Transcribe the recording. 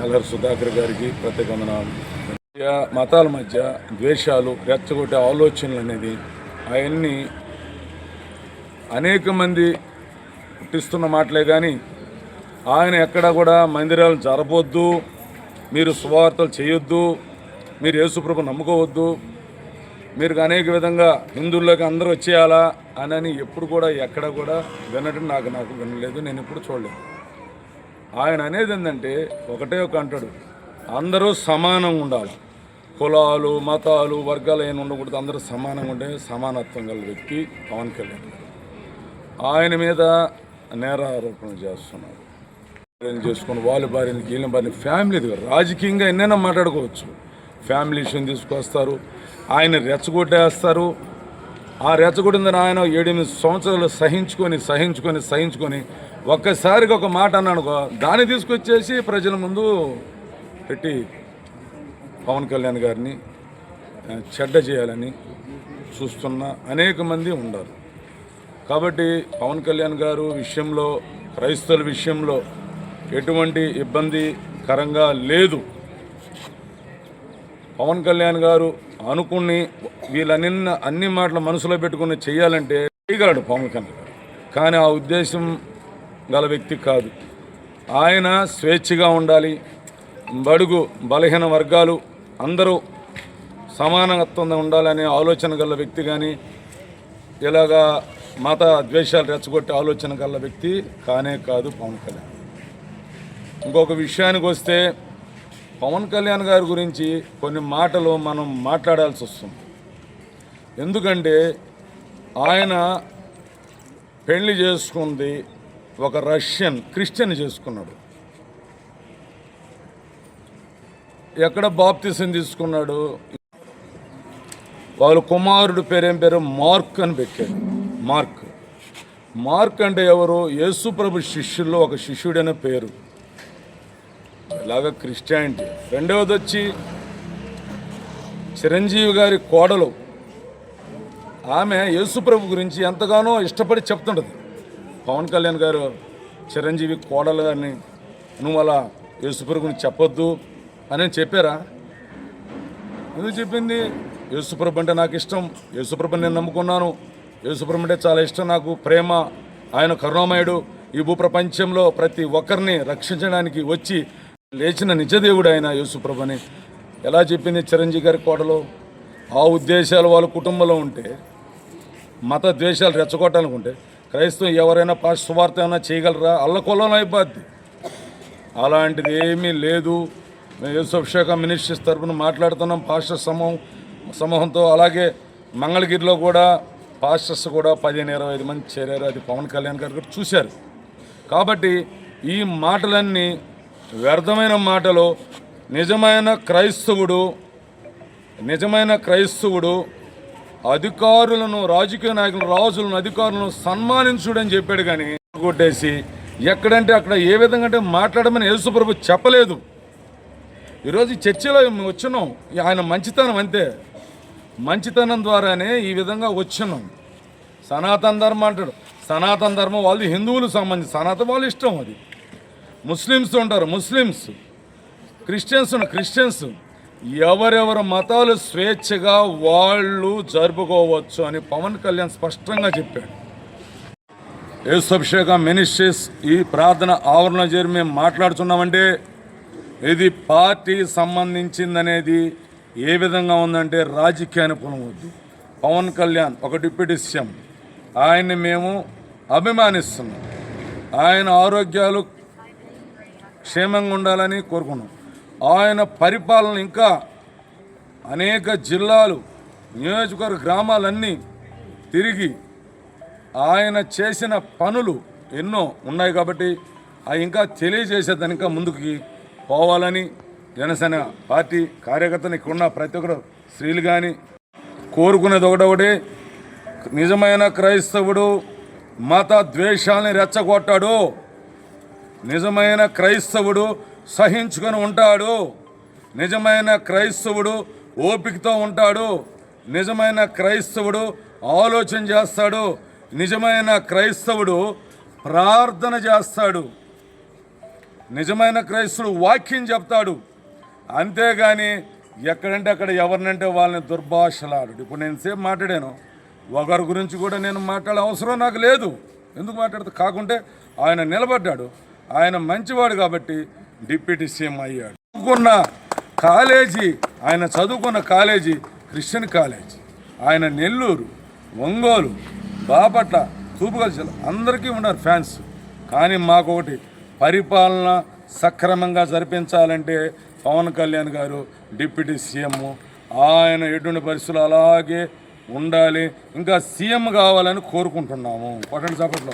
అల్లరి సుధాకర్ గారికి ప్రత్యేక వందనాలు. మతాల మధ్య ద్వేషాలు, రెచ్చగొట్టే ఆలోచనలు అనేది అవన్నీ అనేక మంది పుట్టిస్తున్న మాటలే కానీ ఆయన ఎక్కడా కూడా మందిరాలు జరపొద్దు, మీరు సువార్తలు చేయొద్దు, మీరు యేసుప్రభు నమ్ముకోవద్దు, మీరు అనేక విధంగా హిందువుల్లోకి అందరూ వచ్చేయాలా అని ఎప్పుడు కూడా ఎక్కడ కూడా వినడం నాకు వినలేదు, నేను ఎప్పుడు చూడలేదు. ఆయన అనేది ఏంటంటే ఒకటే ఒక అంటాడు, అందరూ సమానంగా ఉండాలి, కులాలు మతాలు వర్గాలు ఏమి ఉండకూడదు, అందరూ సమానంగా ఉండే సమానత్వం గల వ్యక్తి పవన్ కళ్యాణ్. ఆయన మీద నేరారోపణ చేస్తున్నారు, చేసుకుని వాళ్ళ భార్యని వీళ్ళ భార్యని ఫ్యామిలీ రాజకీయంగా ఎన్నైనా మాట్లాడుకోవచ్చు, ఫ్యామిలీ ఇష్యూని తీసుకొస్తారు, ఆయన రెచ్చగొట్టేస్తారు. ఆ రెచ్చగొట్టిందని ఆయన 7-8 సంవత్సరాలు సహించుకొని ఒక్కసారిగా ఒక మాట అన్నానుకో దాన్ని తీసుకొచ్చేసి ప్రజల ముందు పెట్టి పవన్ కళ్యాణ్ గారిని చెడ్డ చేయాలని చూస్తున్న అనేక మంది ఉన్నారు. కాబట్టి పవన్ కళ్యాణ్ గారు విషయంలో, క్రైస్తవుల విషయంలో ఎటువంటి ఇబ్బందికరంగా లేదు. పవన్ కళ్యాణ్ గారు అనుకుని అన్ని మాటలు మనసులో పెట్టుకుని చేయాలంటే చేయగలడు పవన్ కళ్యాణ్ గారు, కానీ ఆ ఉద్దేశం గల వ్యక్తి కాదు. ఆయన స్వేచ్ఛగా ఉండాలి, బడుగు బలహీన వర్గాలు అందరూ సమానత్వంగా ఉండాలనే ఆలోచన గల వ్యక్తి, కానీ ఇలాగా మత ద్వేషాలు రెచ్చగొట్టే ఆలోచన గల వ్యక్తి కానే కాదు పవన్ కళ్యాణ్. ఇంకొక విషయానికి వస్తే పవన్ కళ్యాణ్ గారి గురించి కొన్ని మాటలు మనం మాట్లాడాల్సి వస్తుంది. ఎందుకంటే ఆయన పెళ్లి చేసుకుంది ఒక రష్యన్ క్రిస్టియన్ చేసుకున్నాడు. ఎక్కడ బాప్తిసం తీసుకున్నాడు, వాళ్ళ కుమారుడు పేరేం పేరు మార్క్ అని పెట్టాడు. మార్క్ అంటే ఎవరు? యేసుప్రభు శిష్యుల్లో ఒక శిష్యుడనే పేరు. ఇలాగ క్రిస్టియానిటీ. రెండవది వచ్చి చిరంజీవి గారి కోడలు, ఆమె యేసుప్రభు గురించి ఎంతగానో ఇష్టపడి చెప్తుంటుంది. పవన్ కళ్యాణ్ గారు చిరంజీవి కోడలు గారిని నువ్వు అలా యేసుప్రభు గురించి చెప్పొద్దు అని చెప్పారా? ఎందుకు చెప్పింది? యేసుప్రభు అంటే నాకు ఇష్టం, యేసుప్రభు నేను నమ్ముకున్నాను, యేసుప్రభు అంటే చాలా ఇష్టం నాకు, ప్రేమ, ఆయన కరుణామయుడు, ఈ భూప్రపంచంలో ప్రతి ఒక్కరిని రక్షించడానికి వచ్చి లేచిన నిజదేవుడు ఆయన యేసుప్రభు అని ఎలా చెప్పింది చిరంజీవి గారి కోడలో? ఆ ఉద్దేశాలు వాళ్ళ కుటుంబంలో ఉంటే, మత ద్వేషాలు రెచ్చగొట్టాలనుకుంటే క్రైస్తవం ఎవరైనా సువార్త ఏమైనా చేయగలరా? అల్లకొల్లం అయిపోద్ది. అలాంటిది ఏమీ లేదు. మేము యేసుభిషేక మినిస్ట్రీస్ తరఫున మాట్లాడుతున్నాం పాస్టర్ సమూహంతో. అలాగే మంగళగిరిలో కూడా పాస్టర్స్ కూడా 15-20 మంది చేరారు. అది పవన్ కళ్యాణ్ గారు కూడా చూశారు. కాబట్టి ఈ మాటలన్నీ వ్యర్థమైన మాటలు. నిజమైన క్రైస్తవుడు అధికారులను, రాజకీయ నాయకులను, రాజులను, అధికారులను సన్మానించుడని చెప్పాడు, కానీ కొట్టేసి ఎక్కడంటే అక్కడ ఏ విధంగా అంటే మాట్లాడమని యేసుప్రభు చెప్పలేదు. ఈరోజు చర్చిలో వచ్చినాం, ఆయన మంచితనం అంతే, మంచితనం ద్వారానే ఈ విధంగా వచ్చినాం. సనాతన ధర్మం అంటాడు, సనాతన ధర్మం వాళ్ళది హిందువులకు సంబంధించి, సనాతన వాళ్ళు ఇష్టం. అది ముస్లిమ్స్ ఉంటారు, ముస్లిమ్స్, క్రిస్టియన్స్, ఎవరెవరు మతాలు స్వేచ్ఛగా వాళ్ళు జరుపుకోవచ్చు అని పవన్ కళ్యాణ్ స్పష్టంగా చెప్పాడు. యేసుభిషేక మినిస్ట్రీస్ ఈ ప్రార్థన ఆవరణ చేరి మేము మాట్లాడుతున్నామంటే ఇది పార్టీ సంబంధించిందనేది ఏ విధంగా ఉందంటే రాజకీయ అనుకూలం వద్దు. పవన్ కళ్యాణ్ ఒక డిప్యూటీ సీఎం, ఆయన్ని మేము అభిమానిస్తున్నాం. ఆయన ఆరోగ్యాలు క్షేమంగా ఉండాలని కోరుకున్నాం. ఆయన పరిపాలన ఇంకా అనేక జిల్లాలు, నియోజకవర్గ గ్రామాలన్నీ తిరిగి ఆయన చేసిన పనులు ఎన్నో ఉన్నాయి. కాబట్టి అవి ఇంకా తెలియజేసేదాన్ని ఇంకా ముందుకు పోవాలని జనసేన పార్టీ కార్యకర్తలు ఇక్కడ ఉన్న ప్రతి ఒక్కరు స్త్రీలు కానీ కోరుకునేది ఒకటొకటి, నిజమైన క్రైస్తవుడు మత ద్వేషాలని రెచ్చగొట్టాడు, నిజమైన క్రైస్తవుడు సహించుకొని ఉంటాడు, నిజమైన క్రైస్తవుడు ఓపికతో ఉంటాడు, నిజమైన క్రైస్తవుడు ఆలోచన చేస్తాడు, నిజమైన క్రైస్తవుడు ప్రార్థన చేస్తాడు. నిజమైన క్రైస్తుడు వాక్యం చెప్తాడు, అంతేగాని ఎక్కడంటే అక్కడ ఎవరినంటే వాళ్ళని దుర్భాషలాడు. ఇప్పుడు నేను సేపు మాట్లాడాను, ఒకరి గురించి కూడా నేను మాట్లాడే అవసరం నాకు లేదు. ఎందుకు మాట్లాడతా? కాకుంటే ఆయన నిలబడ్డాడు, ఆయన మంచివాడు కాబట్టి డిప్యూటీ సీఎం అయ్యాడు. చదువుకున్న కాలేజీ, ఆయన చదువుకున్న కాలేజీ క్రిస్టియన్ కాలేజీ. ఆయన నెల్లూరు, ఒంగోలు, బాపట్ల, తూపుగల అందరికీ ఉన్నారు ఫ్యాన్స్. కానీ మాకు ఒకటి, పరిపాలన సక్రమంగా జరిపించాలంటే పవన్ కళ్యాణ్ గారు డిప్యూటీ సీఎం, ఆయన ఎటువంటి పరిస్థితులు అలాగే ఉండాలి. ఇంకా సీఎం కావాలని కోరుకుంటున్నాము. కొట్టండి చప్పట్లో.